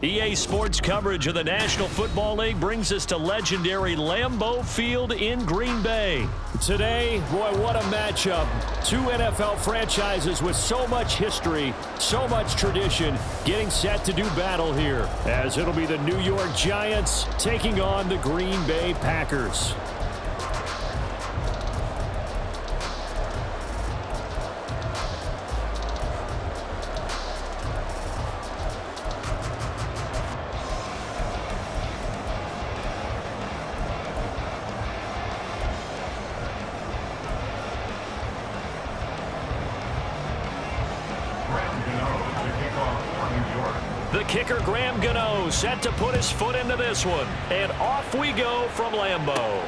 EA Sports coverage of the National Football League brings us to legendary Lambeau Field in Green Bay. Today, boy, what a matchup. Two NFL franchises with so much history, so much tradition, getting set to do battle here, as it'll be the New York Giants taking on the Green Bay Packers. The kicker, Graham Gano, set to put his foot into this one. And off we go from Lambeau.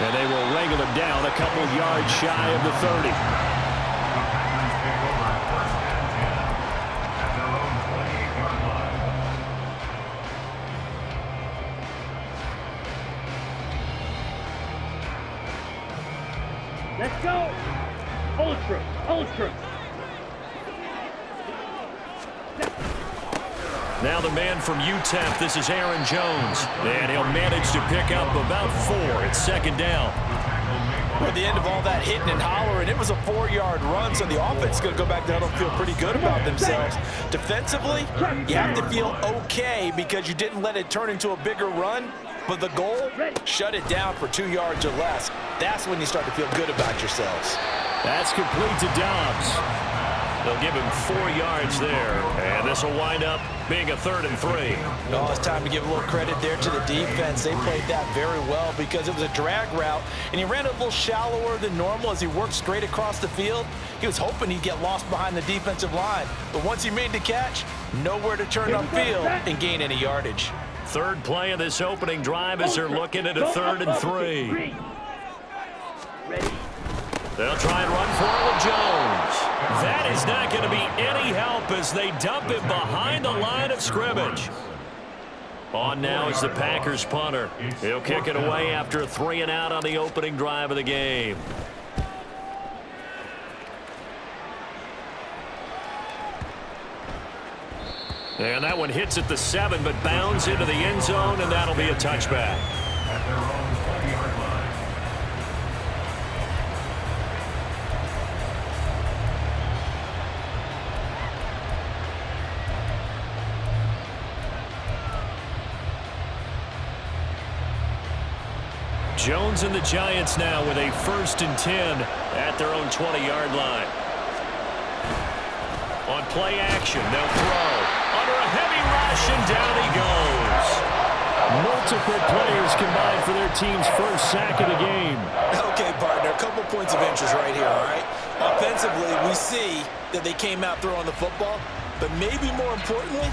And they will wrangle him down a couple yards shy of the 30. Let's go. Hold true. Hold true. Now the man from UTEP, this is Aaron Jones. And he'll manage to pick up about 4. It's second down. At the end of all that hitting and hollering, it was a 4-yard run, so the offense is going to go back down and feel pretty good about themselves. Defensively, you have to feel okay because you didn't let it turn into a bigger run, but the goal, shut it down for 2 yards or less. That's when you start to feel good about yourselves. That's complete to Dobbs. They'll give him 4 yards there, and this will wind up being a 3rd and 3. Oh, it's time to give a little credit there to the defense. They played that very well because it was a drag route, and he ran a little shallower than normal as he worked straight across the field. He was hoping he'd get lost behind the defensive line, but once he made the catch, nowhere to turn upfield and gain any yardage. Third play of this opening drive as they're looking at a 3rd and 3. They'll try and run for it with Jones. That is not going to be any help as they dump him behind the line of scrimmage. On now is the Packers punter. He'll kick it away after a 3 and out on the opening drive of the game. And that one hits at the 7, but bounds into the end zone, and that'll be a touchback. Jones and the Giants now with a 1st and 10 at their own 20-yard line. On play action, they'll throw. Under a heavy rush, and down he goes. Multiple players combined for their team's first sack of the game. Okay, partner, a couple points of interest right here, all right? Offensively, we see that they came out throwing the football, but maybe more importantly,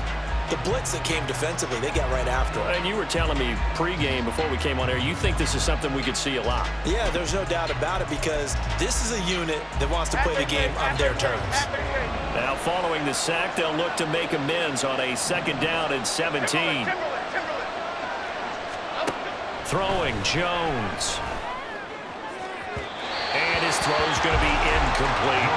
the blitz that came defensively, they got right after it. And you were telling me pregame before we came on air, you think this is something we could see a lot. Yeah, there's no doubt about it because this is a unit that wants to play the game on their terms. Now following the sack, they'll look to make amends on a 2nd down and 17. Throwing Jones. And his throw's going to be incomplete.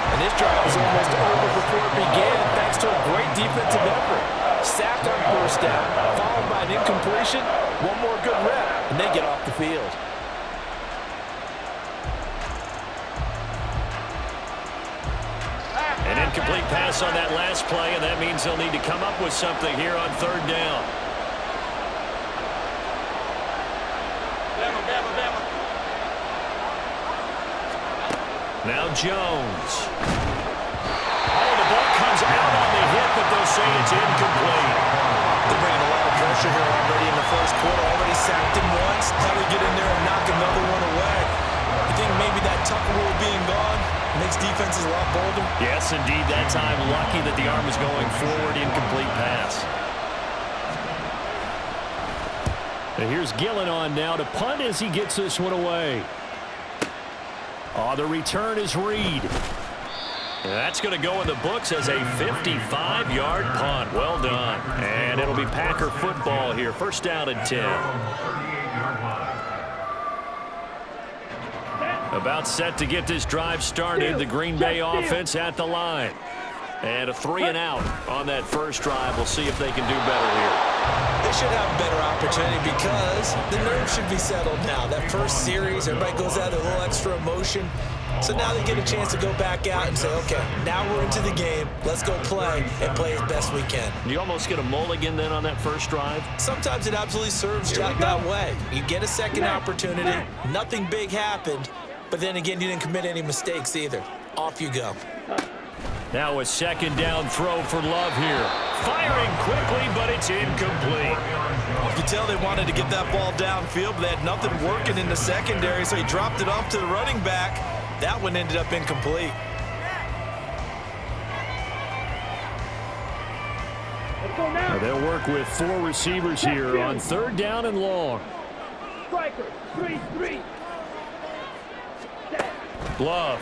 And this drive was almost over before it began thanks to a great defensive effort. Sacked on 1st down, followed by an incompletion. One more good rep, and they get off the field. An incomplete pass on that last play, and that means they'll need to come up with something here on 3rd down. Now Jones. Oh, the ball comes out on the hit, but they'll say it's incomplete. They're bringing a lot of pressure here already in the 1st quarter. Already sacked him once. How do we get in there and knock another one away? I think maybe that Tucker rule being gone makes defenses a lot bolder. Yes, indeed. That time, lucky that the arm is going forward. Incomplete pass. And here's Gillen on now to punt as he gets this one away. Oh, the return is Reed. That's going to go in the books as a 55-yard punt. Well done. And it'll be Packer football here. 1st down and 10. About set to get this drive started. The Green Bay offense at the line. And a 3-and-out on that first drive. We'll see if they can do better here. They should have a better opportunity because the nerves should be settled now. That first series, everybody goes out with a little extra emotion. So now they get a chance to go back out and say, okay, now we're into the game. Let's go play and play as best we can. You almost get a mulligan then on that first drive? Sometimes it absolutely serves Jack that way. You get a second opportunity. Nothing big happened. But then again, you didn't commit any mistakes either. Off you go. Now a second down throw for Love here. Firing quickly, but it's incomplete. You can tell they wanted to get that ball downfield, but they had nothing working in the secondary, so he dropped it off to the running back. That one ended up incomplete. Now they'll work with 4 receivers here on 3rd down and long. Striker, 3-3. Love.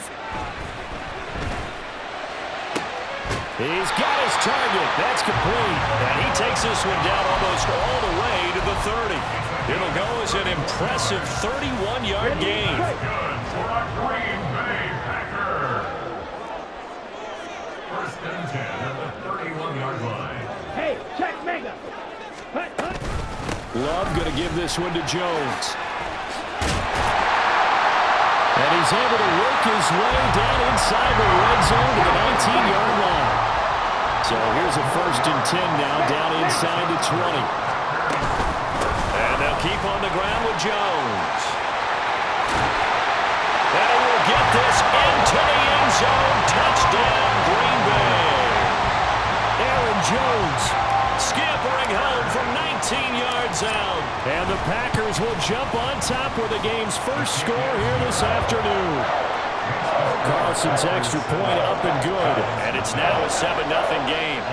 He's got his target. That's complete. And he takes this one down almost all the way to the 30. It'll go as an impressive 31-yard gain. First and 10 at the 31-yard line. Hey, check mega. Hut, hut. Love going to give this one to Jones. And he's able to work his way down inside the red zone to the 19-yard line. So here's a 1st and 10 now, down inside the 20. And they'll keep on the ground with Jones. And he will get this into the end zone. Touchdown, Green Bay. Aaron Jones scampering home from 19 yards out. And the Packers will jump on top with the game's first score here this afternoon. Carlson's extra point up and good. And it's now a 7-0 game.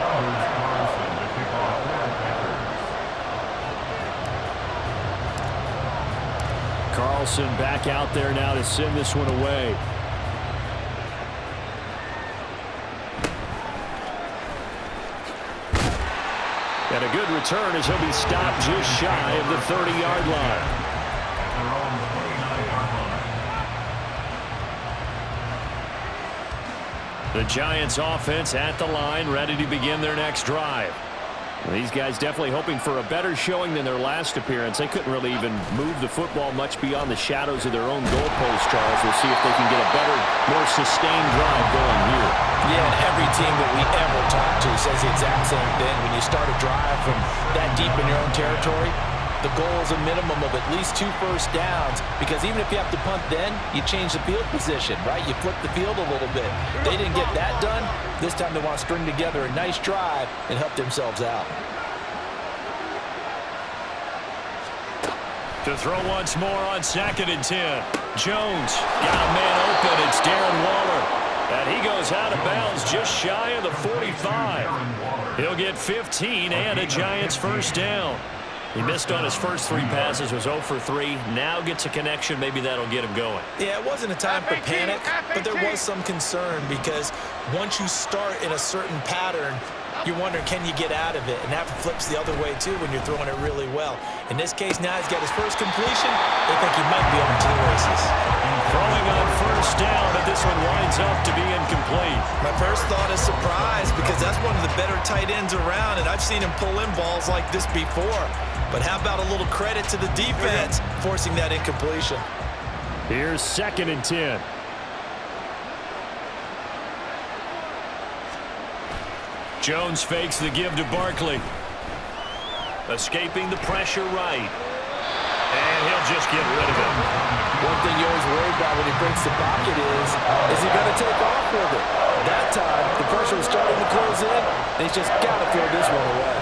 Carlson back out there now to send this one away. And a good return as he'll be stopped just shy of the 30-yard line. The Giants offense at the line, ready to begin their next drive. Well, these guys definitely hoping for a better showing than their last appearance. They couldn't really even move the football much beyond the shadows of their own goalpost, Charles. We'll see if they can get a better, more sustained drive going here. Yeah, and every team that we ever talk to says the exact same thing. When you start a drive from that deep in your own territory, the goal is a minimum of at least 2 first downs, because even if you have to punt then, you change the field position, right? You flip the field a little bit. They didn't get that done. This time they want to string together a nice drive and help themselves out. To throw once more on 2nd and 10. Jones got a man open. It's Darren Waller. And he goes out of bounds just shy of the 45. He'll get 15 and a Giants first down. He missed on his first 3 passes, was 0 for 3. Now gets a connection. Maybe that'll get him going. Yeah, it wasn't a time for panic, but there was some concern because once you start in a certain pattern, you're wondering, can you get out of it? And that flips the other way, too, when you're throwing it really well. In this case, now he's got his first completion. They think he might be over to the races. Throwing on first down, but this one winds up to be incomplete. My first thought is surprise, because that's one of the better tight ends around, and I've seen him pull in balls like this before. But how about a little credit to the defense forcing that incompletion? Here's 2nd and 10. Jones fakes the give to Barkley. Escaping the pressure right. And he'll just get rid of it. One thing you always worry about when he breaks the pocket is he going to take off with it? That time, the pressure was starting to close in, and he's just got to throw this one away.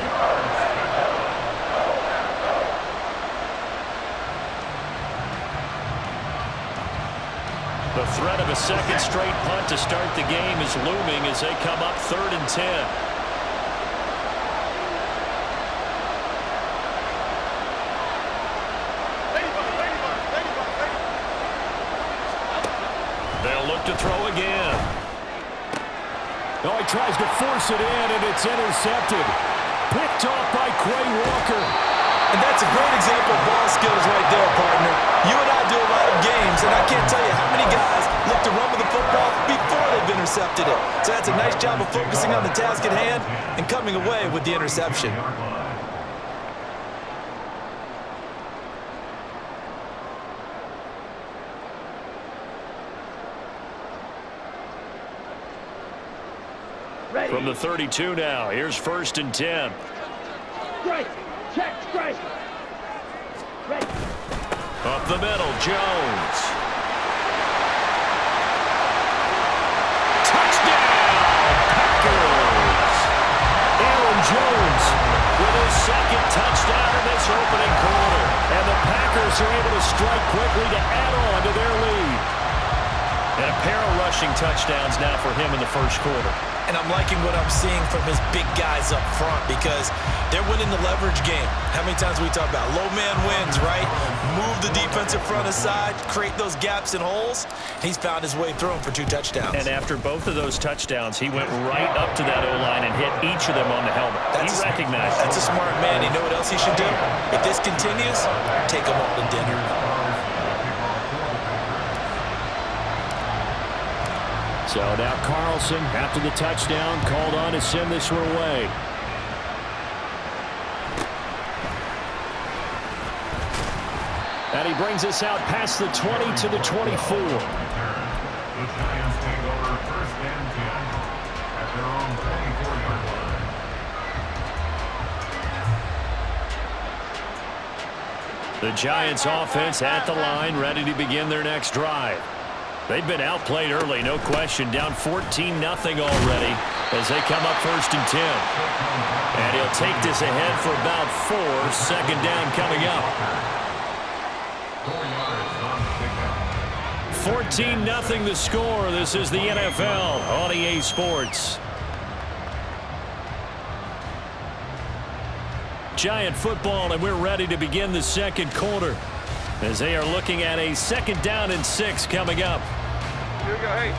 The threat of a second straight punt to start the game is looming as they come up 3rd and 10. They'll look to throw again. Oh, he tries to force it in, and it's intercepted. Picked off by Quay Walker. And that's a great example of ball skills right there, partner. You and I do a lot of games, and I can't tell you how many guys look to run with the football before they've intercepted it. So that's a nice job of focusing on the task at hand and coming away with the interception. Ready. From the 32 now, here's 1st and 10. Strike. Check strike. Ready. Up the middle, Jones. Touchdown, Packers! Aaron Jones with his 2nd touchdown in this opening quarter. And the Packers are able to strike quickly to add on to their lead. And a pair of rushing touchdowns now for him in the 1st quarter. And I'm liking what I'm seeing from his big guys up front because they're winning the leverage game. How many times we talk about low man wins, right? Move the defensive front aside, create those gaps and holes. He's found his way through them for 2 touchdowns. And after both of those touchdowns, he went right up to that O-line and hit each of them on the helmet. He recognized it. That's a smart man. You know what else he should do? If this continues, take them all to dinner. So now Carlson, after the touchdown, called on to send this one away. And he brings us out past the 20 to the 24. The Giants take over 1st and 10 at their own 24-yard line. The Giants offense at the line, ready to begin their next drive. They've been outplayed early, no question. Down 14-0 already as they come up 1st and 10. And he'll take this ahead for about 4. 2nd down coming up. 14-0 the score. This is the NFL on EA Sports. Giant football, and we're ready to begin the 2nd quarter as they are looking at a 2nd down and 6 coming up. Here we go. Hey.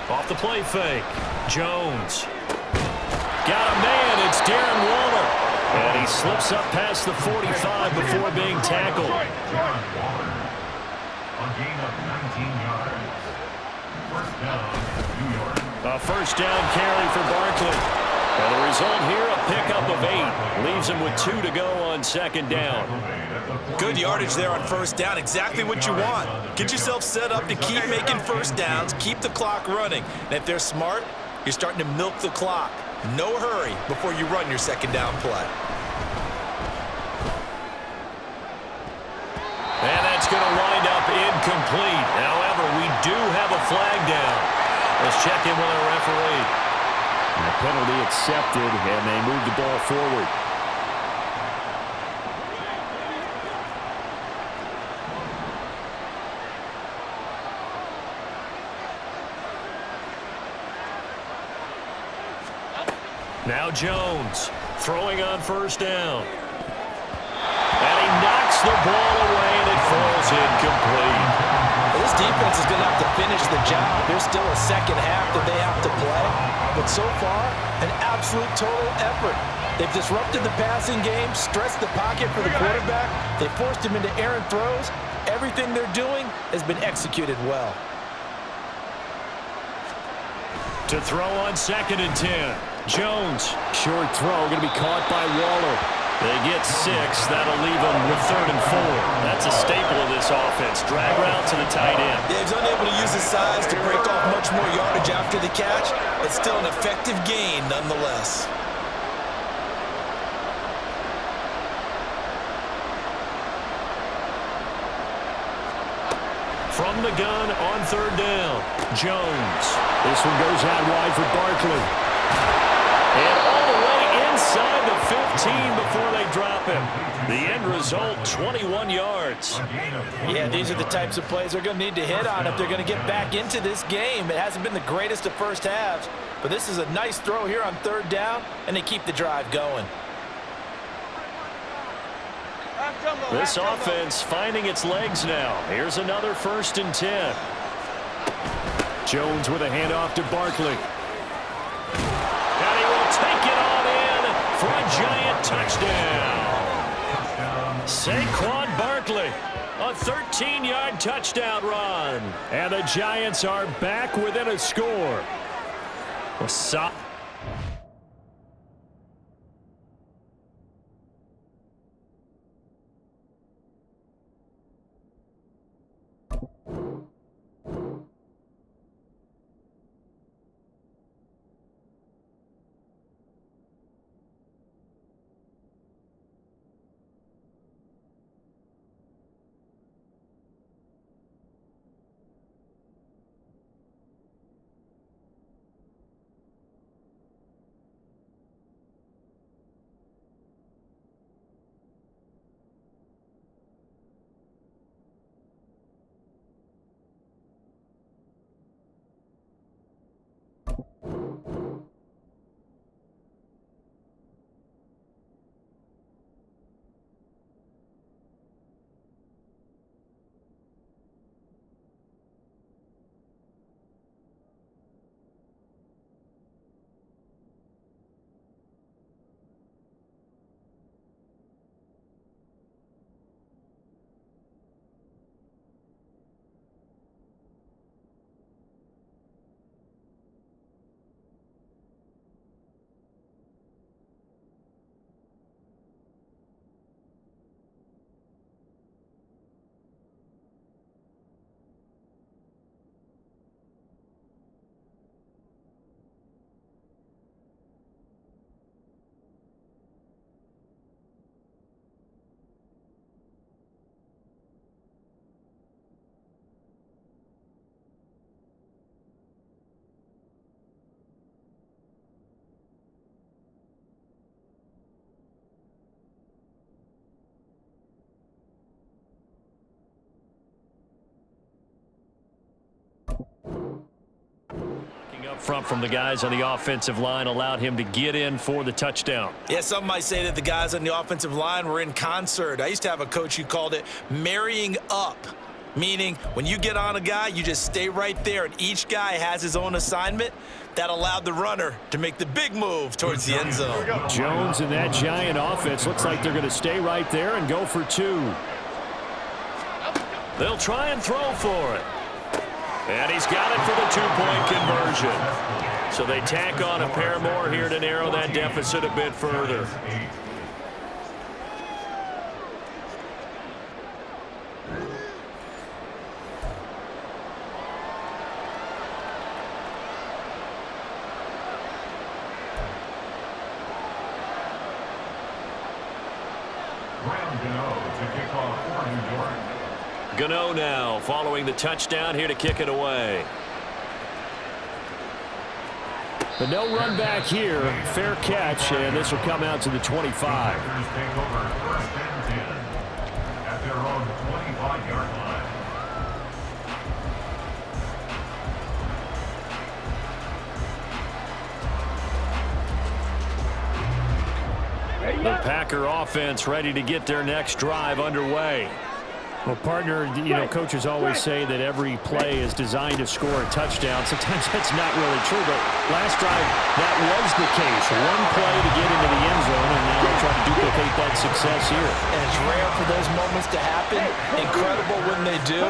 Off the play fake. Jones. Got a man. It's Darren Waller. And he slips up past the 45 before being tackled. A gain of 19 yards. 1st down, New York. A 1st down carry for Barkley. And the result here, a pickup of 8. Leaves him with 2 to go on 2nd down. Good yardage there on 1st down. Exactly what you want. Get yourself set up to keep making 1st downs, keep the clock running. And if they're smart, you're starting to milk the clock. No hurry before you run your 2nd down play. And that's going to wind up incomplete. However, we do have a flag down. Let's check in with our referee. And the penalty accepted, and they move the ball forward. Now Jones throwing on 1st down. And he knocks the ball away, and it falls incomplete. This defense is going to have to finish the job. There's still a 2nd half that they have to play. But so far, an absolute total effort. They've disrupted the passing game, stressed the pocket for the quarterback. They forced him into errant throws. Everything they're doing has been executed well. To throw on 2nd and 10. Jones, short throw, going to be caught by Waller. They get 6. That'll leave them with 3rd and 4. That's a staple of this offense. Drag route to the tight end. Yeah, he's unable to use his size to break off much more yardage after the catch, but still an effective gain nonetheless. From the gun on 3rd down, Jones. This one goes out wide for Barkley. And all the way inside the 15 before they drop him. The end result, 21 yards. Yeah, these are the types of plays they're going to need to hit on if they're going to get back into this game. It hasn't been the greatest of 1st halves, but this is a nice throw here on 3rd down, and they keep the drive going. This offense finding its legs now. Here's another 1st and 10. Jones with a handoff to Barkley. And he will take it on in for a giant touchdown. Saquon Barkley, a 13-yard touchdown run. And the Giants are back within a score. Up front from the guys on the offensive line allowed him to get in for the touchdown. Yeah, some might say that the guys on the offensive line were in concert. I used to have a coach who called it marrying up, meaning when you get on a guy, you just stay right there, and each guy has his own assignment. That allowed the runner to make the big move towards the end zone. Jones and that Giant offense looks like they're going to stay right there and go for two. They'll try and throw for it. And he's got it for the two-point conversion. So they tack on a pair more here to narrow that deficit a bit further. Gano now following the touchdown here to kick it away. But no run back here. Fair catch, and this will come out to the 25. Take over first and 10 at their own 25-yard line. The Packer offense ready to get their next drive underway. Well, partner, you know, coaches always say that every play is designed to score a touchdown. Sometimes that's not really true, but last drive, that was the case. One play to get into the end zone, and now they're trying to duplicate that success here. And it's rare for those moments to happen. Incredible when they do.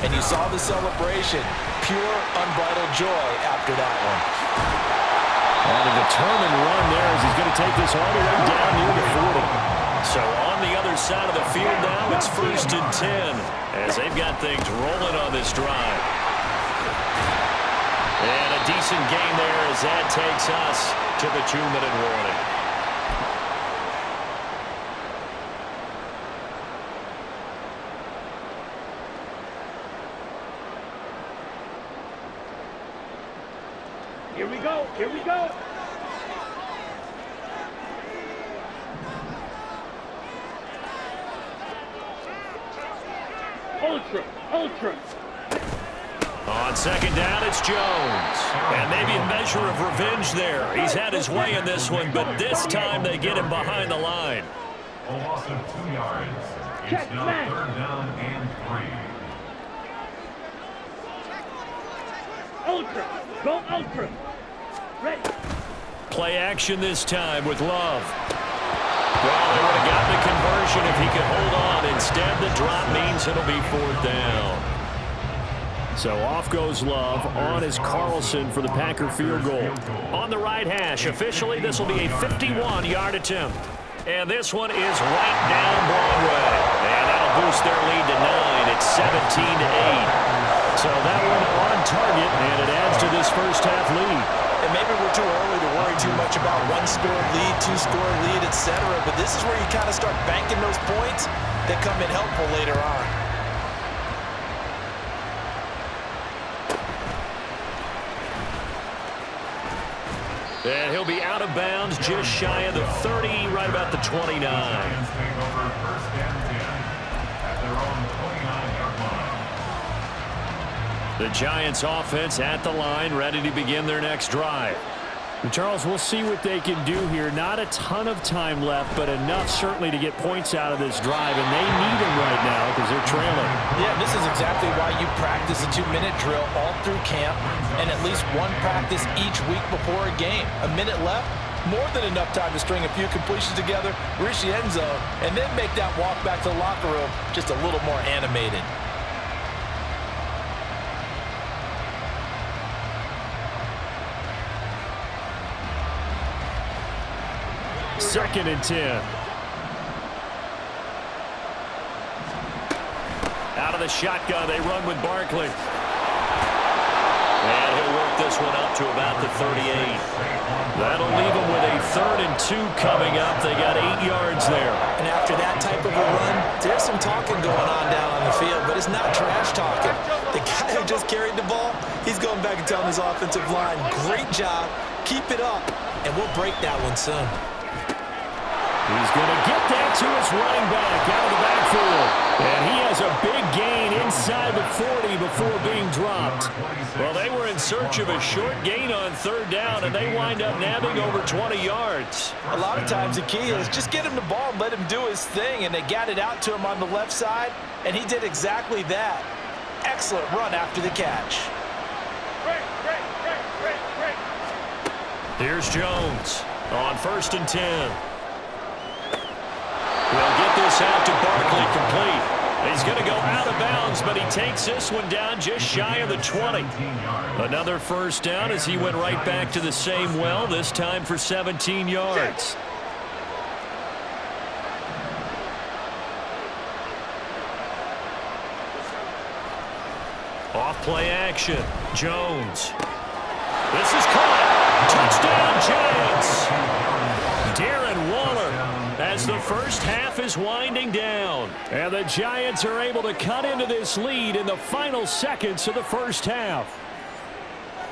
And you saw the celebration. Pure, unbridled joy after that one. And a determined run there as he's going to take this all the way down near the 40. So on the other side of the field now, it's 1st and 10 as they've got things rolling on this drive. And a decent gain there as that takes us to the 2-minute warning. Here we go. Here we go. Ultra. On second down, it's Jones. And maybe a measure of revenge there. He's had his way in this one, but this time they get him behind the line. A loss of 2 yards. It's now 3rd down and 3. ultra. Go ultra. Ready. Play action this time with Love. Well, they would have gotten the conversion if he could hold on. Instead, the drop means it'll be 4th down. So off goes Love. On is Carlson for the Packer field goal. On the right hash. Officially, this will be a 51-yard attempt. And this one is right down Broadway. And that'll boost their lead to 9. It's 17-8. So that one on target, and it adds to this first half lead. And maybe we're too early to worry too much about 1-score lead, 2-score lead, etc. But this is where you kind of start banking those points that come in helpful later on. And he'll be out of bounds just shy of the 30, right about the 29. The Giants offense at the line, ready to begin their next drive. And Charles, we'll see what they can do here. Not a ton of time left, but enough certainly to get points out of this drive, and they need them right now because they're trailing. Yeah, this is exactly why you practice a 2-minute drill all through camp and at least one practice each week before a game. A minute left, more than enough time to string a few completions together, reach the end zone, and then make that walk back to the locker room just a little more animated. Second and 10. Out of the shotgun, they run with Barkley. And he'll work this one up to about the 38. That'll leave them with a 3rd and 2 coming up. They got 8 yards there. And after that type of a run, there's some talking going on down on the field, but it's not trash talking. The guy who just carried the ball, he's going back and telling his offensive line, great job, keep it up, and we'll break that one soon. He's going to get that to his running back out of the backfield. And he has a big gain inside the 40 before being dropped. Well, they were in search of a short gain on 3rd down, and they wind up nabbing over 20 yards. A lot of times the key is just get him the ball and let him do his thing, and they got it out to him on the left side, and he did exactly that. Excellent run after the catch. Here's Jones on 1st and 10. We'll get this out to Barkley complete. He's going to go out of bounds, but he takes this one down just shy of the 20. Another 1st down as he went right back to the same well, this time for 17 yards. Off play action. Jones. This is caught. Touchdown, Giants. Darren Waller. As the first half is winding down. And the Giants are able to cut into this lead in the final seconds of the first half.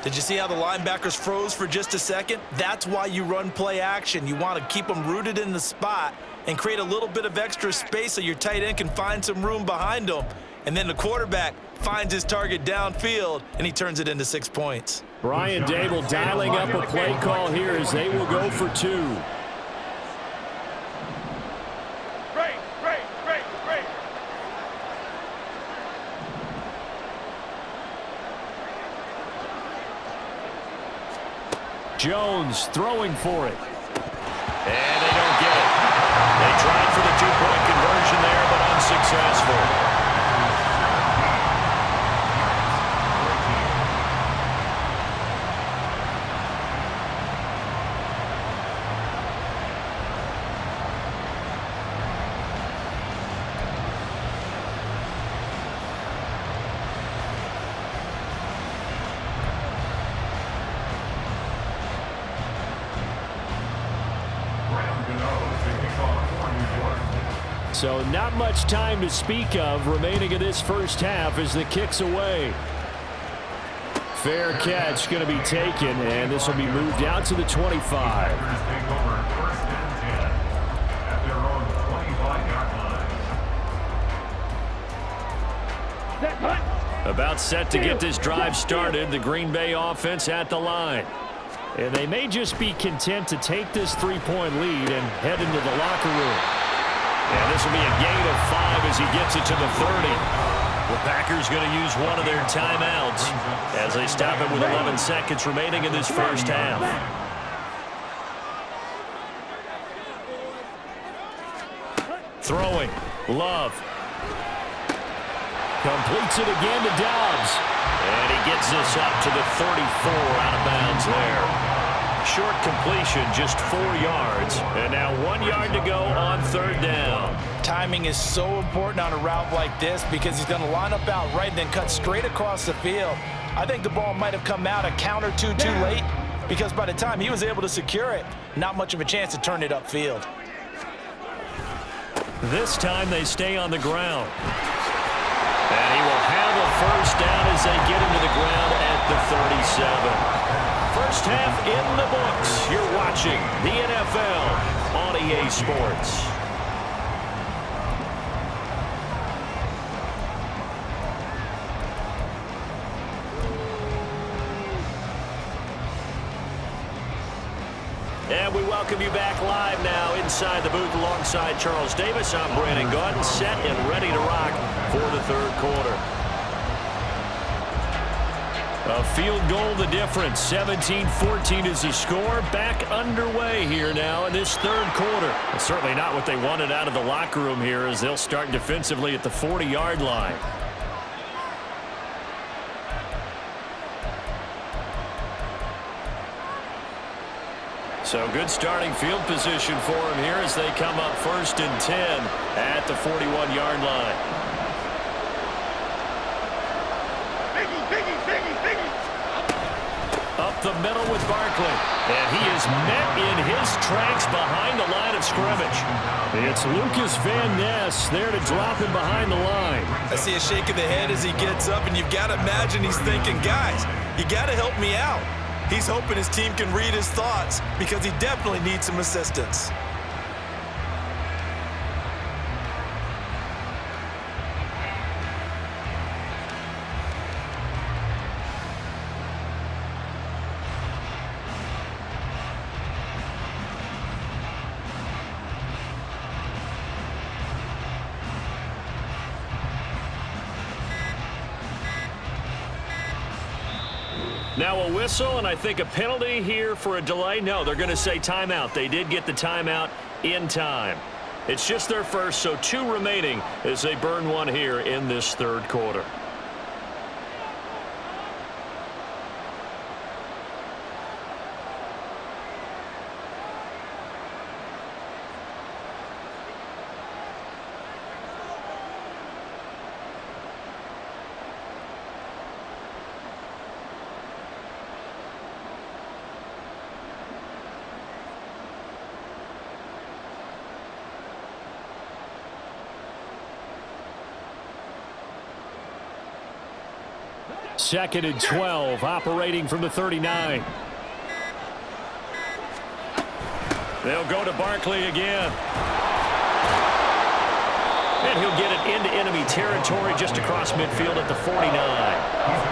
Did you see how the linebackers froze for just a second? That's why you run play action. You want to keep them rooted in the spot and create a little bit of extra space so your tight end can find some room behind them. And then the quarterback finds his target downfield, and he turns it into 6 points. Brian Dable dialing up a play call here as they will go for 2. Jones throwing for it. And they don't get it. They tried for the 2-point conversion there, but unsuccessful. So not much time to speak of remaining in this first half as the kick's away. Fair catch going to be taken, and this will be moved out to the 25. About set to get this drive started, the Green Bay offense at the line. And they may just be content to take this 3-point lead and head into the locker room. And this will be a gain of 5 as he gets it to the 30. The Packers going to use one of their timeouts as they stop it with 11 seconds remaining in this first half. Throwing. Love. Completes it again to Dobbs. And he gets this up to the 34 out of bounds there. Short completion, just 4 yards. And now 1 yard to go on third down. Timing is so important on a route like this because he's going to line up out right and then cut straight across the field. I think the ball might have come out a count or two too late because by the time he was able to secure it, not much of a chance to turn it upfield. This time they stay on the ground. And he will have a first down as they get him to the ground at the 37. First half in the books. You're watching the NFL on EA Sports. And we welcome you back live now inside the booth alongside Charles Davis. I'm Brandon Gaudin, set and ready to rock for the third quarter. A field goal the difference. 17-14 is the score. Back underway here now in this third quarter. It's certainly not what they wanted out of the locker room here as they'll start defensively at the 40-yard line. So good starting field position for him here as they come up 1st and 10 at the 41-yard line. Up the middle with Barkley. And he is met in his tracks behind the line of scrimmage. It's Lucas Van Ness there to drop him behind the line. I see a shake of the head as he gets up, and you've got to imagine he's thinking, guys, you got to help me out. He's hoping his team can read his thoughts because he definitely needs some assistance. Now a whistle, and I think a penalty here for a delay. No, they're going to say timeout. They did get the timeout in time. It's just their first, so 2 remaining as they burn one here in this third quarter. Second and 12, operating from the 39. They'll go to Barkley again. And he'll get it into enemy territory just across midfield at the 49.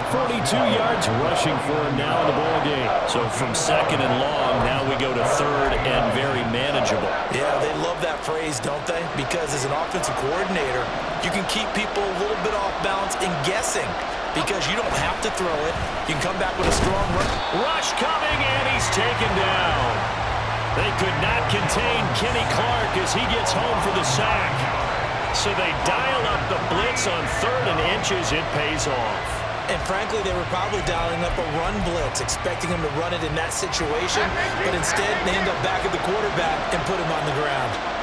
42 yards rushing for him now in the ball game. So from second and long, now we go to third and very manageable. Yeah, they love that phrase, don't they? Because as an offensive coordinator, you can keep people a little bit off balance and guessing because you don't have to throw it. You can come back with a strong run. Rush coming, and he's taken down. They could not contain Kenny Clark as he gets home for the sack. So they dial up the blitz on 3rd and inches. It pays off. And frankly, they were probably dialing up a run blitz, expecting him to run it in that situation. But instead, they end up back at the quarterback and put him on the ground.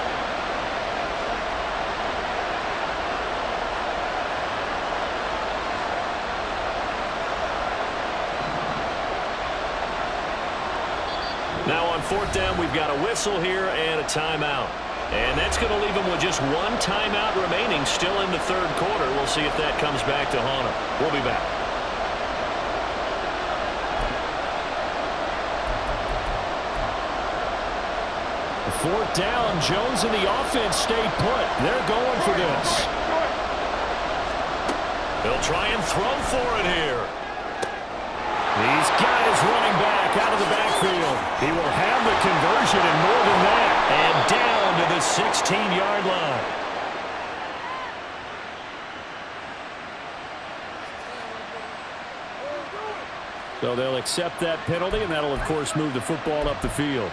Now on 4th down, we've got a whistle here and a timeout. And that's going to leave them with just 1 timeout remaining still in the third quarter. We'll see if that comes back to haunt them. We'll be back. Fourth down, Jones and the offense stayed put. They're going for this. They'll try and throw for it here. These guys running back out of the backfield. He will have the conversion and more than that. And down to the 16-yard line. So they'll accept that penalty, and that'll, of course, move the football up the field.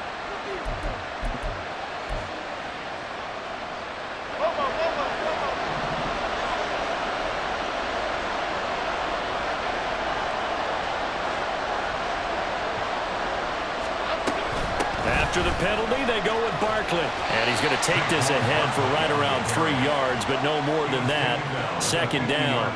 After the penalty, they go with Barkley. And he's going to take this ahead for right around 3 yards, but no more than that. Second down.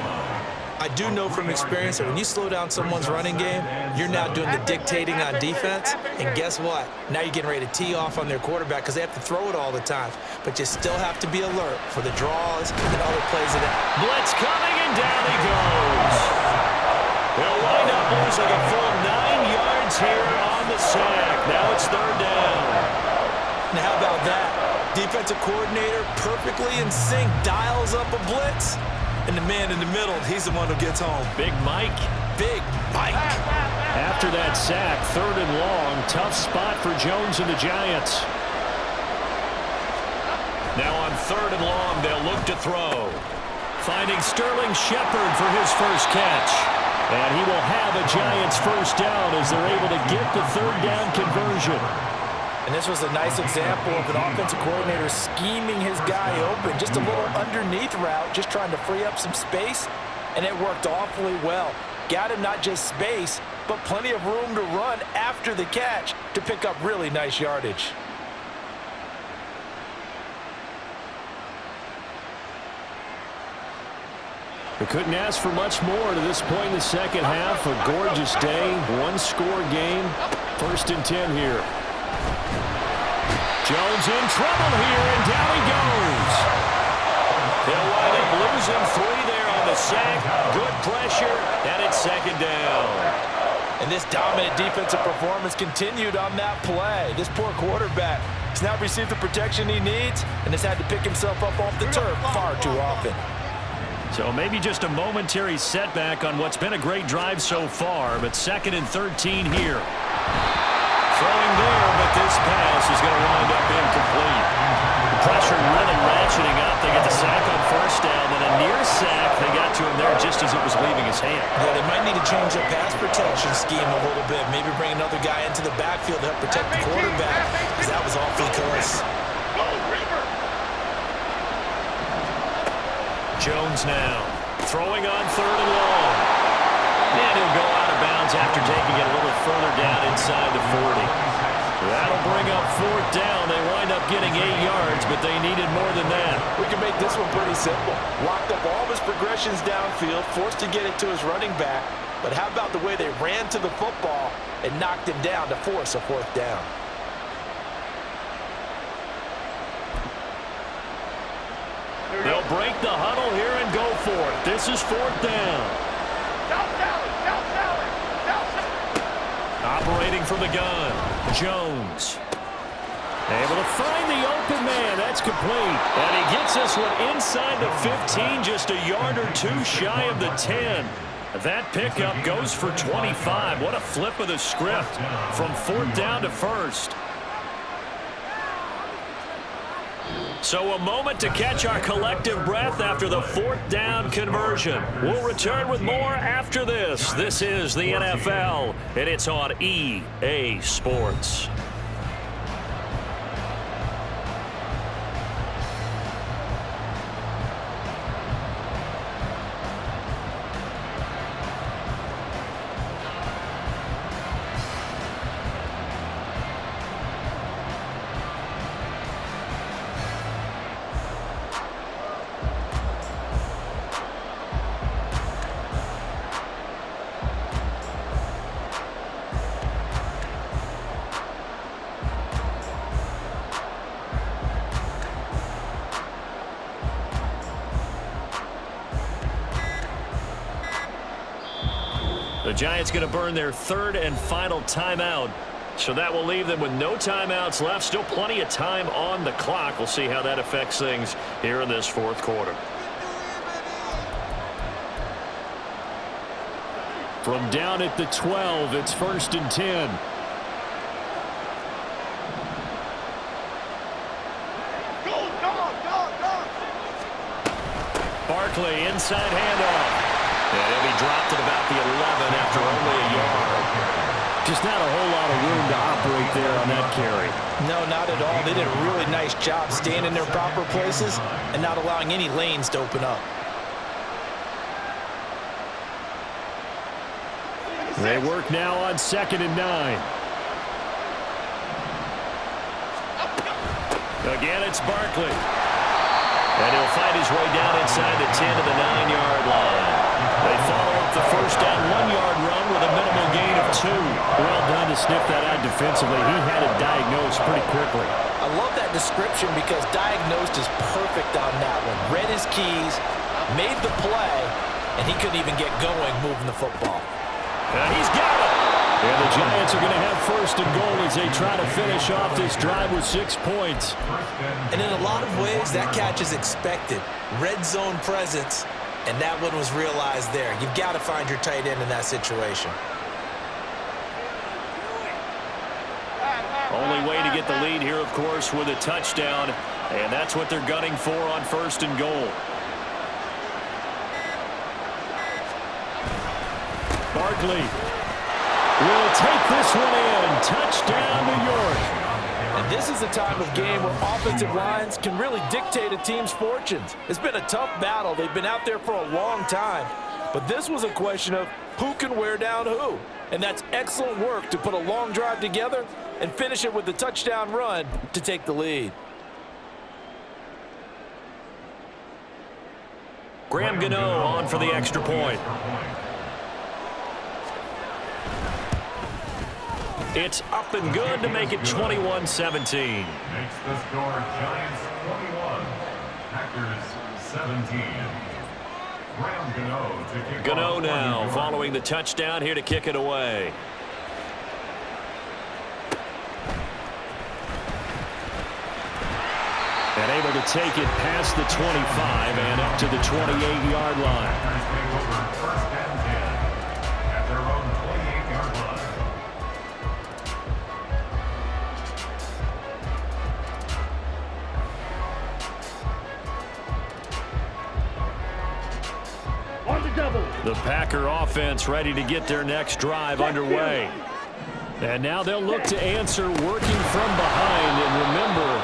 I do know from experience that when you slow down someone's running game, you're now doing the dictating on defense. And guess what? Now you're getting ready to tee off on their quarterback because they have to throw it all the time. But you still have to be alert for the draws and other plays of that. Blitz coming, and down he goes. They'll wind up losing a full 9 yards here on the sack. Now it's third down. Now how about that? Defensive coordinator perfectly in sync, dials up a blitz. And the man in the middle, he's the one who gets home. Big Mike. Big Mike. After that sack, third and long, tough spot for Jones and the Giants. Now on third and long, they'll look to throw. Finding Sterling Shepard for his first catch. And he will have a Giants first down as they're able to get the third down conversion. And this was a nice example of an offensive coordinator scheming his guy open. Just a little underneath route, just trying to free up some space, and it worked awfully well. Got him not just space, but plenty of room to run after the catch to pick up really nice yardage. They couldn't ask for much more to this point in the second half. A gorgeous day, one-score game. First and 10 here. Jones in trouble here, and down he goes. They'll wind up losing 3 there on the sack. Good pressure, and it's second down. And this dominant defensive performance continued on that play. This poor quarterback has now received the protection he needs and has had to pick himself up off the turf far too often. So maybe just a momentary setback on what's been a great drive so far, but second and 13 here. Throwing there, but this pass is going to wind up incomplete. The pressure really ratcheting up. They get the sack on first down, and a near sack. They got to him there just as it was leaving his hand. Yeah, they might need to change their pass protection scheme a little bit. Maybe bring another guy into the backfield to help protect the quarterback, because that was awfully close. Jones now throwing on third and long. And he'll go out of bounds after taking it a little further down inside the 40. That'll bring up fourth down. They wind up getting 8 yards, but they needed more than that. We can make this one pretty simple. Locked up all of his progressions downfield, forced to get it to his running back. But how about the way they ran to the football and knocked him down to force a fourth down? They'll break the huddle here and go for it. This is fourth down. Operating from the gun, Jones. Able to find the open man. That's complete. And he gets this one inside the 15, just a yard or two shy of the 10. That pickup goes for 25. What a flip of the script from fourth down to first. So a moment to catch our collective breath after the fourth down conversion. We'll return with more after this. This is the NFL, and it's on EA Sports. The Giants going to burn their third and final timeout. So that will leave them with no timeouts left. Still plenty of time on the clock. We'll see how that affects things here in this fourth quarter. From down at the 12, it's first and 10. Barkley inside handoff. And he'll be dropped at about the 11 after only a yard. Just not a whole lot of room to operate there on that carry. No, not at all. They did a really nice job staying in their proper places and not allowing any lanes to open up. They work now on 2nd and 9. Again, it's Barkley. And he'll fight his way down inside the 10 to the 9-yard line. They follow up the first down 1-yard run with a minimal gain of 2. Well done to sniff that out defensively. He had it diagnosed pretty quickly. I love that description because diagnosed is perfect on that one. Read his keys, made the play, and he couldn't even get going moving the football. And he's got it. And the Giants are going to have 1st and goal as they try to finish off this drive with 6 points. And in a lot of ways, that catch is expected. Red zone presence, and that one was realized there. You've got to find your tight end in that situation. Only way to get the lead here, of course, with a touchdown. And that's what they're gunning for on 1st and goal. Barkley will take this one in. Touchdown, New York. And this is a time of game where offensive lines can really dictate a team's fortunes. It's been a tough battle. They've been out there for a long time. But this was a question of who can wear down who. And that's excellent work to put a long drive together and finish it with the touchdown run to take the lead. Graham Gano on for the extra point. It's up and good to make it 21-17. Makes the score Giants 21, Packers 17. Graham Gano to kick Gano off now following the touchdown here to kick it away. And able to take it past the 25 and up to the 28-yard line. Packers take over 1st and 10 at their own 28-yard line. On the double. The Packer offense ready to get their next drive underway. And now they'll look to answer working from behind. And remember,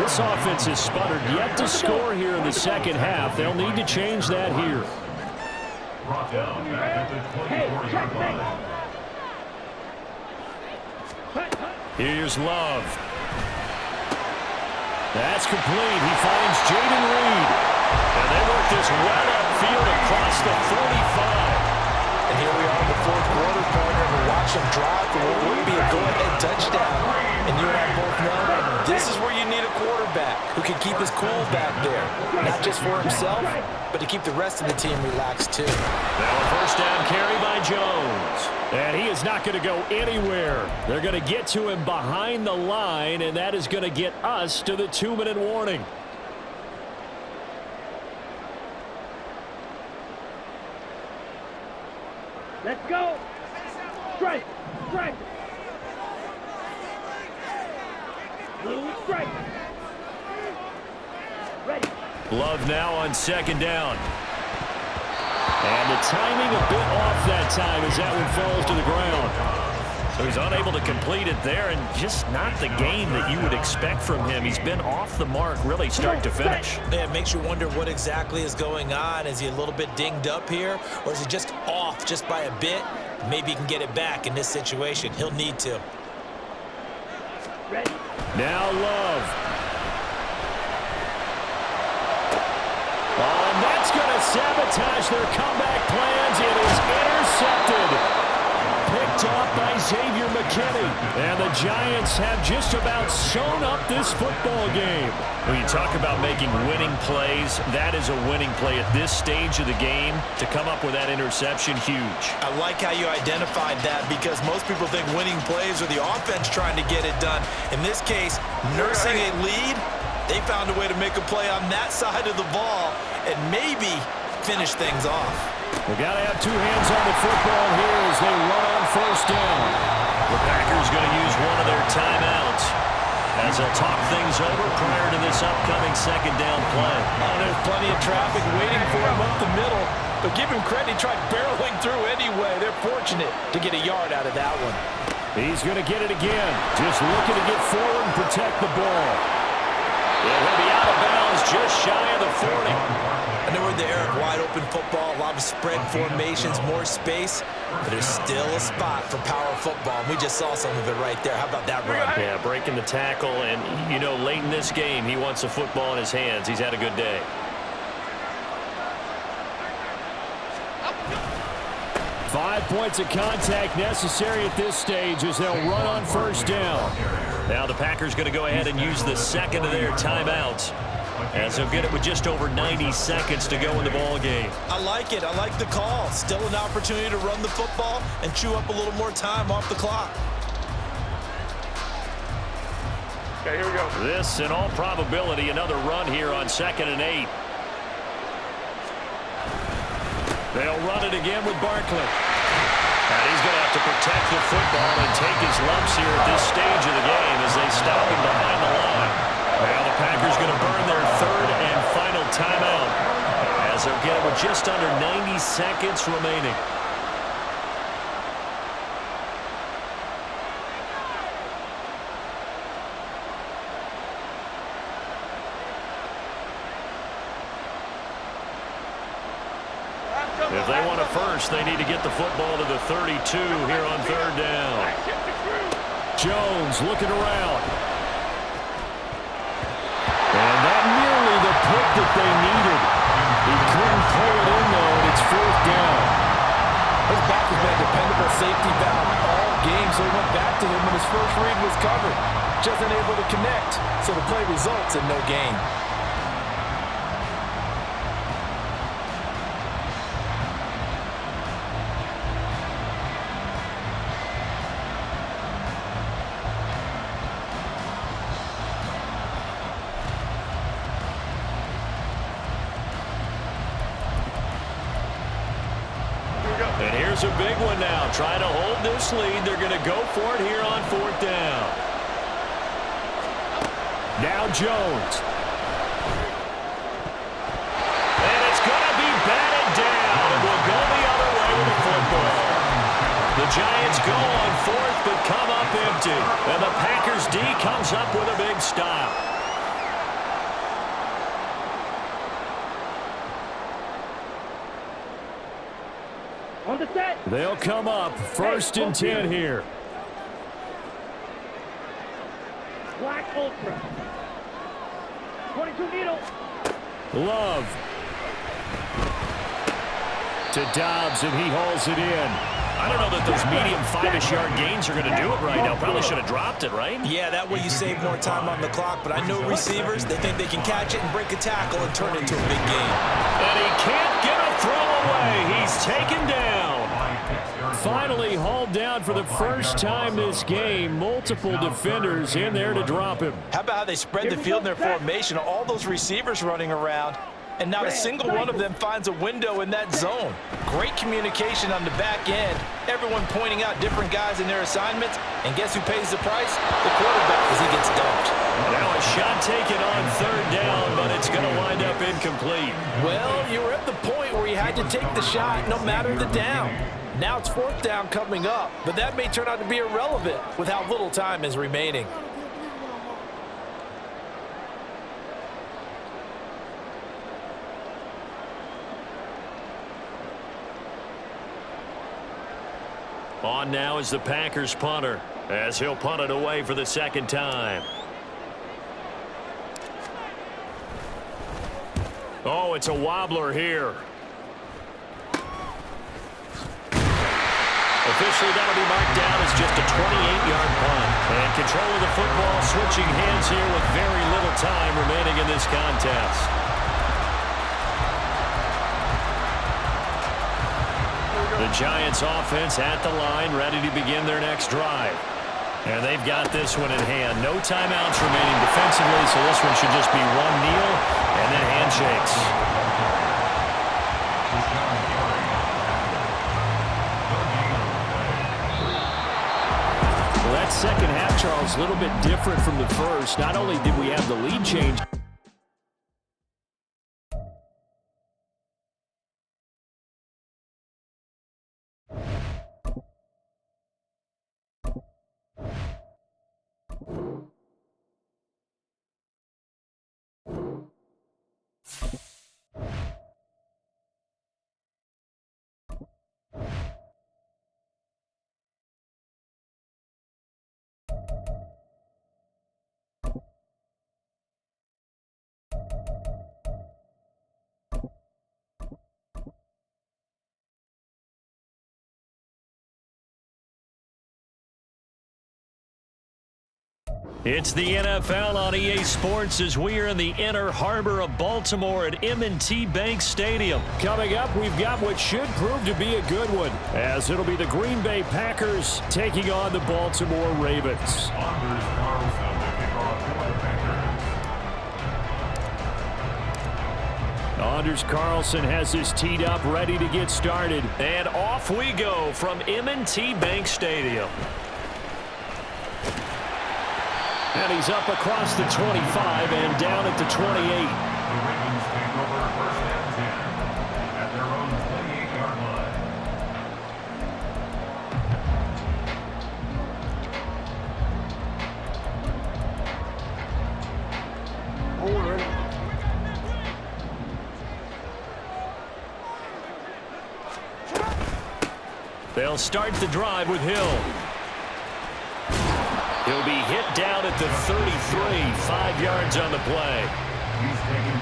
this offense has sputtered yet to score here in the second half. They'll need to change that here. Brought down back at the 24-yard line. Here's Love. That's complete. He finds Jaden Reed. And they work this well upfield across the 45. And here we are in the 4th quarter, partner, and we watch them drive for what would be a go-ahead touchdown. And you and I both know this is where you need a quarterback who can keep his cool back there. Not just for himself, but to keep the rest of the team relaxed too. Now a 1st down carry by Jones. And he is not going to go anywhere. They're going to get to him behind the line, and that is going to get us to the 2-minute warning. Let's go. Strike. Strike. Blue strike. Ready. Love now on 2nd down. And the timing a bit off that time as that one falls to the ground. So he's unable to complete it there, and just not the game that you would expect from him. He's been off the mark really start to finish. Yeah, it makes you wonder what exactly is going on. Is he a little bit dinged up here, or is he just off just by a bit? Maybe he can get it back in this situation. He'll need to. Ready. Now Love. Oh, and that's going to sabotage their comeback plans. It is intercepted. Picked off by Xavier McKinney. And the Giants have just about sewn up this football game. When you talk about making winning plays, that is a winning play at this stage of the game. To come up with that interception, huge. I like how you identified that because most people think winning plays are the offense trying to get it done. In this case, nursing a lead, they found a way to make a play on that side of the ball and maybe finish things off. We got to have two hands on the football here as they run on 1st down. The Packers going to use one of their timeouts as they'll talk things over prior to this upcoming 2nd down play. Oh, there's plenty of traffic waiting for him up the middle. But give him credit, he tried barreling through anyway. They're fortunate to get a yard out of that one. He's going to get it again. Just looking to get forward and protect the ball. It will be out of bounds just shy of the 40. I know we're in the era of wide-open football, a lot of spread formations, more space, but there's still a spot for power football. We just saw some of it right there. How about that run? Yeah, breaking the tackle, and, you know, late in this game, he wants the football in his hands. He's had a good day. Five points of contact necessary at this stage as they'll run on first down. Now the Packers going to go ahead and use the second of their timeouts, as they'll get it with just over 90 seconds to go in the ball game. I like it. I like the call. Still an opportunity to run the football and chew up a little more time off the clock. Okay, here we go. This, in all probability, another run here on 2nd and 8. They'll run it again with Barkley. And he's going to have to protect the football and take his lumps here at this stage of the game as they stop him behind the line. Now the Packers going to burn their third and final timeout as they'll get it with just under 90 seconds remaining. If they want a first, they need to get the football to the 32 here on third down. Jones looking around. And that nearly the pick that they needed. He couldn't pull it in, though, and it's fourth down. His back has been a dependable safety valve all game, so he went back to him when his first read was covered. Just unable to connect, so the play results in no gain. And here's a big one now. Trying to hold this lead. They're going to go for it here on fourth down. Now Jones. And it's going to be batted down. And we'll go the other way with the football. The Giants go on fourth but come up empty. And the Packers D comes up with a big stop. On the set. They'll come up first and 10 here. Black Ultra. 22 needle. Love. To Dobbs, and he hauls it in. I don't know that those medium 5-ish yard gains are going to do it right now. Probably should have dropped it, right? Yeah, that way you save more time on the clock, but I know receivers, they think they can catch it and break a tackle and turn it into a big game. And he can't get a throw away. He's taken down. Finally hauled down for the first time this game. Multiple defenders in there to drop him. How about how they spread the field in their formation? All those receivers running around, and not a single one of them finds a window in that zone. Great communication on the back end. Everyone pointing out different guys in their assignments. And guess who pays the price? The quarterback, as he gets dumped. Now a shot taken on third down, but it's going to wind up incomplete. Well, you were at the point where you had to take the shot no matter the down. Now it's fourth down coming up, but that may turn out to be irrelevant with how little time is remaining. On now is the Packers punter, as he'll punt it away for the second time. Oh, it's a wobbler here. Officially, that'll be marked down as just a 28-yard punt. And control of the football, switching hands here with very little time remaining in this contest. The Giants offense at the line, ready to begin their next drive. And they've got this one in hand. No timeouts remaining defensively, so this one should just be one kneel and then handshakes. Well, that second half, Charles, a little bit different from the first. Not only did we have the lead change, It's the NFL on EA Sports as we are in the inner harbor of Baltimore at M&T Bank Stadium. Coming up, we've got what should prove to be a good one, as it'll be the Green Bay Packers taking on the Baltimore Ravens. Anders Carlson has this teed up, ready to get started. And off we go from M&T Bank Stadium. And he's up across the 25 and down at the 28. The Ravens take over first and 10 at their own 28-yard line. They'll start the drive with Hill. He'll be hit down at the 33, 5 yards on the play.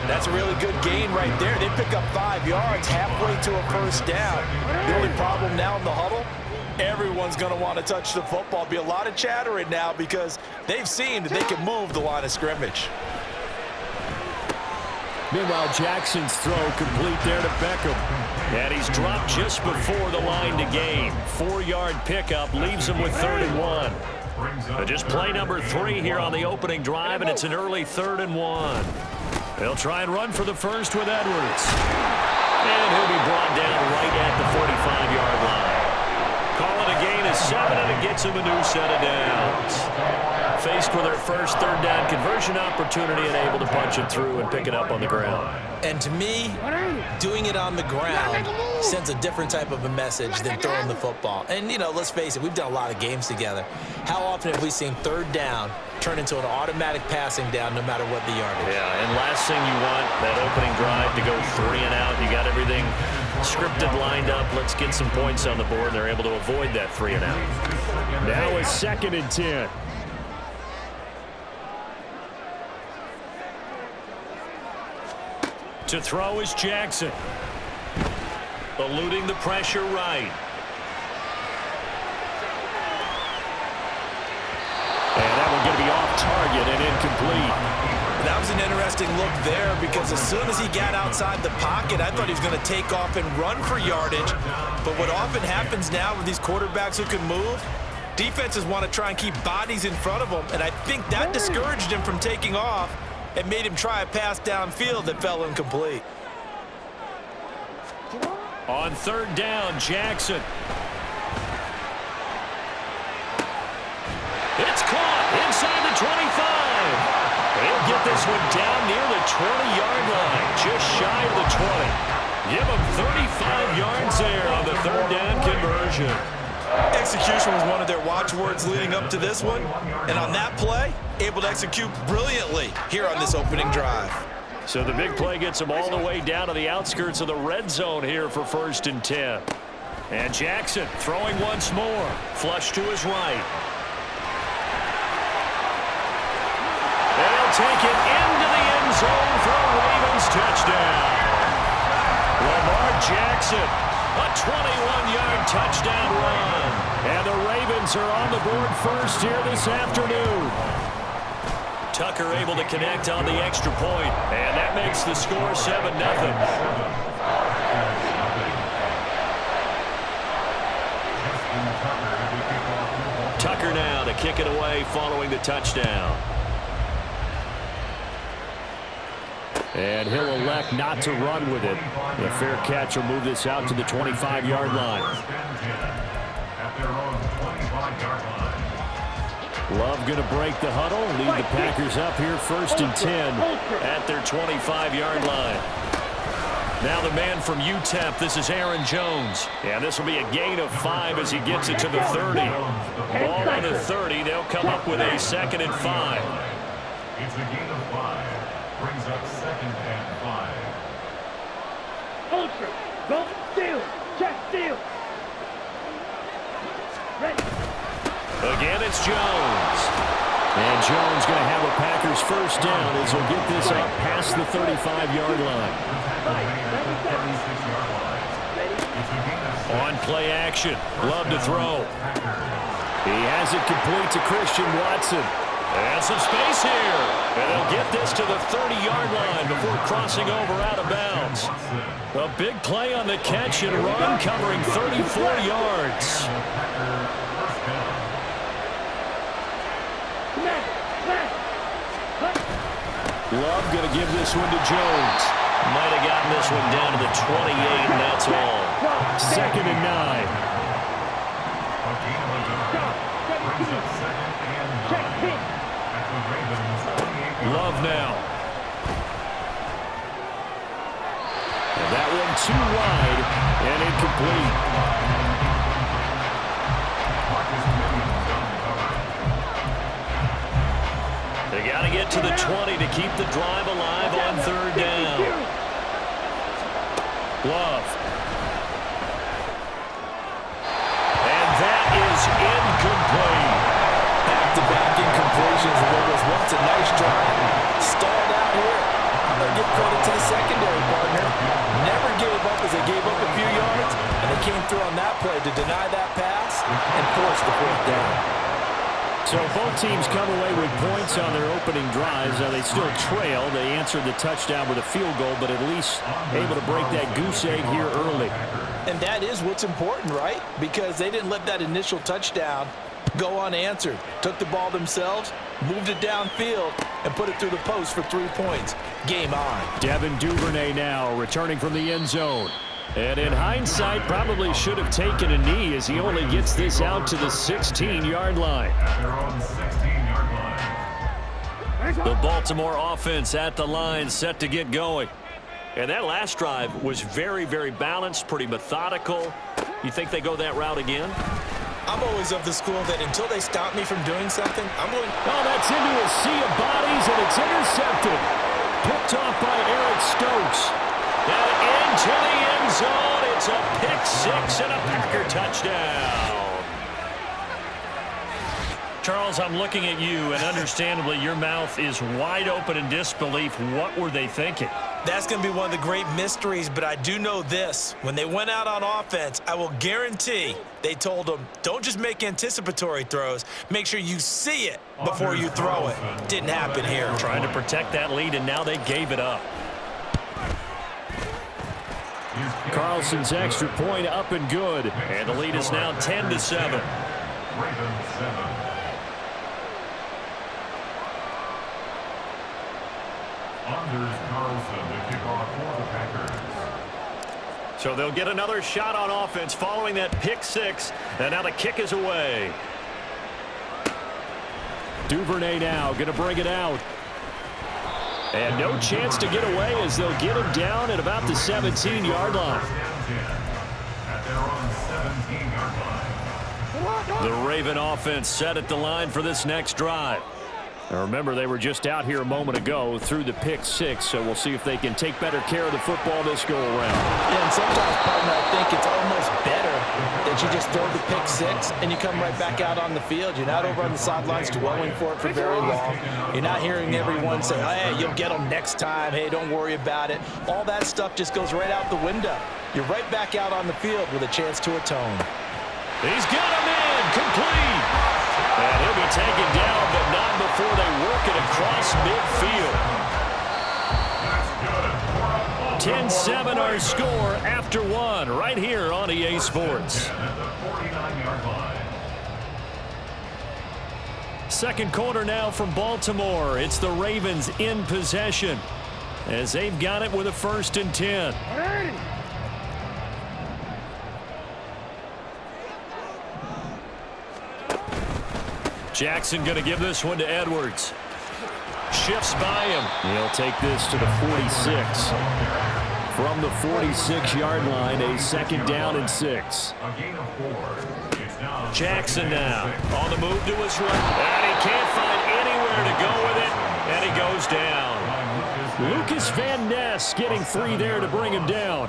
That's a really good gain right there. They pick up 5 yards halfway to a first down. The only problem now in the huddle, everyone's going to want to touch the football. Be a lot of chattering now because they've seen that they can move the line of scrimmage. Meanwhile, Jackson's throw complete there to Beckham. And he's dropped just before the line to gain. 4-yard pickup leaves him with 3rd and 1. Just play number 3 here on the opening drive, and it's an early 3rd and 1. They'll try and run for the first with Edwards. And he'll be brought down right at the 45-yard line. Call it a gain of 7, and it gets him a new set of downs. Faced with their first 3rd down conversion opportunity and able to punch it through and pick it up on the ground. And to me, doing it on the ground sends a different type of a message than throwing the football. And, you know, let's face it, we've done a lot of games together. How often have we seen 3rd down turn into an automatic passing down no matter what the yardage? Yeah, and last thing you want, that opening drive to go 3 and out. You got everything scripted, lined up. Let's get some points on the board. They're able to avoid that 3 and out. Now it's 2nd and 10. To throw is Jackson. Eluding the pressure right. And that one going to be off target and incomplete. That was an interesting look there because as soon as he got outside the pocket, I thought he was going to take off and run for yardage. But what often happens now with these quarterbacks who can move, defenses want to try and keep bodies in front of them, and I think that discouraged him from taking off and made him try a pass downfield that fell incomplete. On 3rd down, Jackson. It's caught inside the 25. He'll get this one down near the 20-yard line, just shy of the 20. Give him 35 yards there on the 3rd down conversion. Execution was one of their watchwords leading up to this one. And on that play, able to execute brilliantly here on this opening drive. So the big play gets him all the way down to the outskirts of the red zone here for 1st and 10. And Jackson throwing once more. Flush to his right. They'll take it into the end zone for a Ravens touchdown. Lamar Jackson, a 21-yard touchdown run. And the Ravens are on the board first here this afternoon. Tucker able to connect on the extra point, and that makes the score 7-0. Tucker now to kick it away following the touchdown. And he'll elect not to run with it. A fair catch will move this out to the 25-yard line. Love going to break the huddle, lead the Packers up here 1st and 10 at their 25-yard line. Now the man from UTEP, this is Aaron Jones. And this will be a gain of 5 as he gets it to the 30. Ball on the 30, they'll come up with a 2nd and 5. It's a gain of 5. Brings up 2nd and 5. Ultra, go steal, check steal. Ready. Again, it's Jones. And Jones going to have a Packers first down as he'll get this up past the 35-yard line. On play action, Love to throw. He has it complete to Christian Watson. And some space here. And they'll get this to the 30-yard line before crossing over out of bounds. A big play on the catch and run, covering 34 yards. Love going to give this one to Jones. Might have gotten this one down to the 28, and that's all. 2nd and 9. Love now. And that one too wide and incomplete. They got to get to the 20 to keep the drive alive on 3rd down. Love. And that is incomplete. Back-to-back incompletions. There was once a nice drive. Stalled out here. I'm going to give credit to the secondary partner. Never gave up as they gave up a few yards, and they came through on that play to deny that pass and force the 4th down. So both teams come away with points on their opening drives. Now they still trail. They answered the touchdown with a field goal, but at least able to break that goose egg here early. And that is what's important, right? Because they didn't let that initial touchdown go unanswered. Took the ball themselves, moved it downfield, and put it through the post for 3 points. Game on. Devin Duvernay now returning from the end zone. And in hindsight, probably should have taken a knee as he only gets this out to the 16-yard line. The Baltimore offense at the line, set to get going. And that last drive was very, very balanced, pretty methodical. You think they go that route again? I'm always of the school that until they stop me from doing something, I'm going... Oh, that's into a sea of bodies, and it's intercepted. Picked off by Eric Stokes. And into the end zone. It's a pick-6 and a Packer touchdown. Charles, I'm looking at you, and understandably, your mouth is wide open in disbelief. What were they thinking? That's going to be one of the great mysteries, but I do know this. When they went out on offense, I will guarantee they told them, don't just make anticipatory throws. Make sure you see it before you throw it. Didn't happen here. Trying to protect that lead, and now they gave it up. Carlson's extra point up and good. And the lead is now 10-7. Anders Carlson to kick off for the Packers. So they'll get another shot on offense following that pick-6. And now the kick is away. Duvernay now going to bring it out. And no chance to get away as they'll get him down at about the 17-yard line. The Raven offense set at the line for this next drive. Now remember, they were just out here a moment ago through the pick-6, so we'll see if they can take better care of the football this go-around. Yeah, and sometimes, partner, I think it's almost better that you just throw the pick-6 and you come right back out on the field. You're not over on the sidelines dwelling for it for very long. You're not hearing everyone say, hey, you'll get them next time. Hey, don't worry about it. All that stuff just goes right out the window. You're right back out on the field with a chance to atone. He's got him in, complete. And he'll be taken down, but not before they work it across midfield. 10-7 our score after one right here on EA Sports. Second quarter now from Baltimore. It's the Ravens in possession as they've got it with a 1st and 10. Jackson going to give this one to Edwards. Shifts by him. He'll take this to the 46. From the 46-yard line, a 2nd down and 6. Jackson now on the move to his right. And he can't find anywhere to go with it. And he goes down. Lucas Van Ness getting 3 there to bring him down.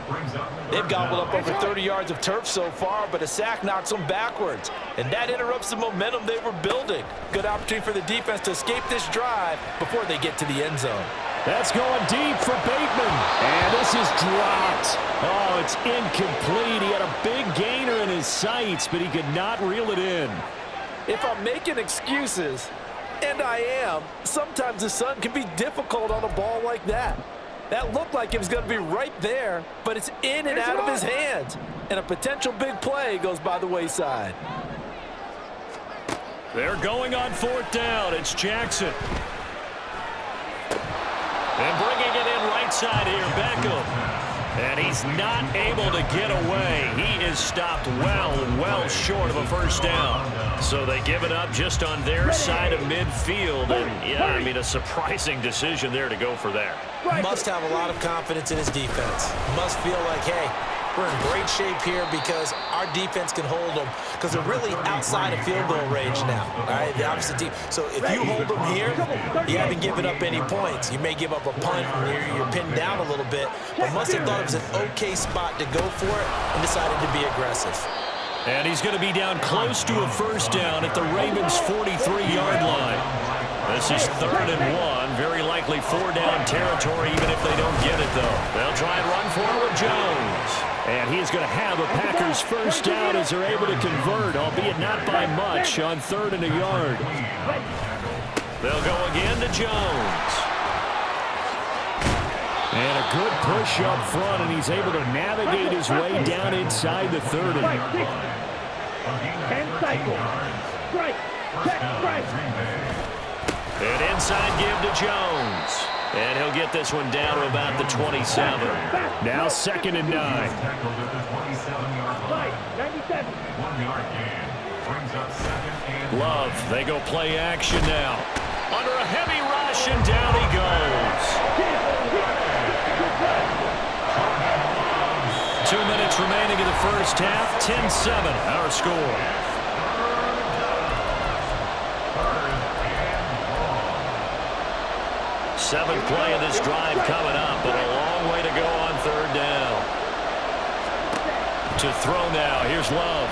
They've gobbled up over 30 yards of turf so far, but a sack knocks them backwards. And that interrupts the momentum they were building. Good opportunity for the defense to escape this drive before they get to the end zone. That's going deep for Bateman. And this is dropped. Oh, it's incomplete. He had a big gainer in his sights, but he could not reel it in. If I'm making excuses, And I am. Sometimes the sun can be difficult on a ball like that. That looked like it was going to be right there, but it's in and out of his hands. And a potential big play goes by the wayside. They're going on 4th down. It's Jackson. And bringing it in right side here, Beckham. And he's not able to get away. He is stopped well short of a first down. So they give it up just on their side of midfield. And, yeah, I mean, a surprising decision there to go for that. Must have a lot of confidence in his defense. Must feel like, hey, we're in great shape here because our defense can hold them because they're really outside of field goal range now. All right, the opposite team. So if you hold them here, you haven't given up any points. You may give up a punt and you're pinned down a little bit, but must have thought it was an okay spot to go for it and decided to be aggressive. And he's going to be down close to a first down at the Ravens' 43-yard line. This is 3rd and 1. Very likely 4-down territory, even if they don't get it, though. They'll try and run for it with Jones. And he's going to have a Packers first down as they're able to convert, albeit not by much, on 3rd and a yard. They'll go again to Jones. And a good push up front, and he's able to navigate his way down inside the 30. 10 cycles. Strike. Check. Strike. And inside give to Jones. And he'll get this one down to about the 27. Now 2nd and 9. Love, they go play action now. Under a heavy rush, and down he goes. 2 minutes remaining in the first half. 10-7, our score. Seventh play of this drive coming up, but a long way to go on 3rd down. To throw now, here's Love.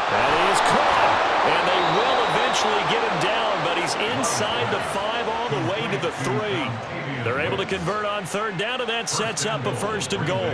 That is caught, and they will eventually get him down, but he's inside the 5 all the way to the 3. They're able to convert on 3rd down, and that sets up a 1st and goal.